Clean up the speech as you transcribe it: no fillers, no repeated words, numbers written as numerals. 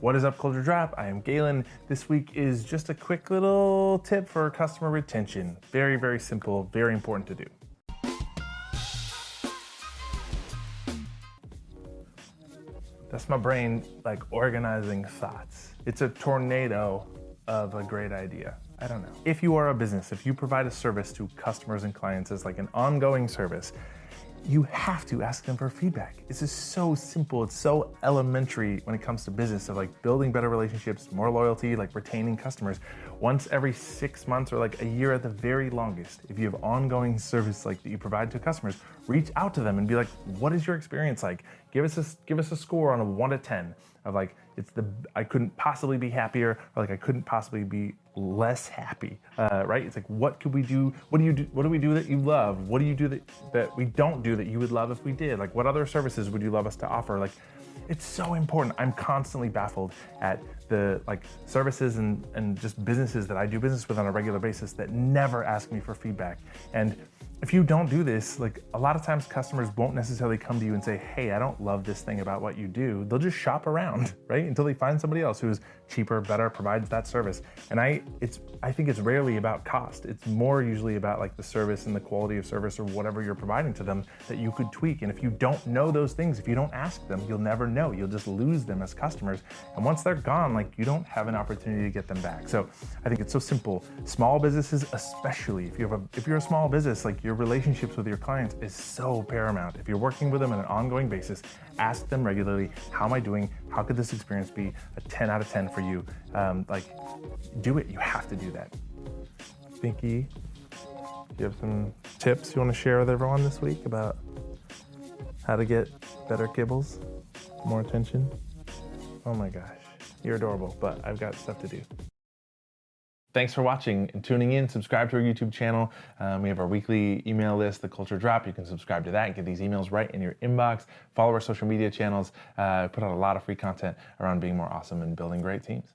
What is up, Culture Drop? I am Galen. This week is just a quick little tip for customer retention. Very, very simple, very important to do. That's my brain like organizing thoughts. It's a tornado of a great idea. I don't know. If you are a business, if you provide a service to customers and clients as like an ongoing service, you have to ask them for feedback. This is so simple. It's so elementary when it comes to business of like building better relationships, more loyalty, like retaining customers. Once every 6 months or like a year at the very longest, if you have ongoing service like that you provide to customers, reach out to them and be like, what is your experience like? Give us a score on a 1 to 10 of like, I couldn't possibly be happier, or like I couldn't possibly be less happy, right? It's like, what could we do? What do we do that you love? What do you do that we don't do that you would love if we did? Like, what other services would you love us to offer? Like, it's so important. I'm constantly baffled at the like services and just businesses that I do business with on a regular basis that never ask me for feedback. And if you don't do this, like a lot of times customers won't necessarily come to you and say, hey, I don't love this thing about what you do. They'll just shop around, right? Until they find somebody else who is cheaper, better, provides that service. And I think it's rarely about cost. It's more usually about like the service and the quality of service or whatever you're providing to them that you could tweak. And if you don't know those things, if you don't ask them, you'll never know. You'll just lose them as customers. And once they're gone, like you don't have an opportunity to get them back. So I think it's so simple. Small businesses, especially if you're a small business, like your relationships with your clients is so paramount. If you're working with them on an ongoing basis, ask them regularly, how am I doing? How could this experience be a 10 out of 10 for you? Like, do it. You have to do that. Pinky, do you have some tips you want to share with everyone this week about how to get better kibbles, more attention? Oh my gosh, you're adorable, but I've got stuff to do. Thanks for watching and tuning in. Subscribe to our YouTube channel. We have our weekly email list, The Culture Drop. You can subscribe to that and get these emails right in your inbox. Follow our social media channels. Put out a lot of free content around being more awesome and building great teams.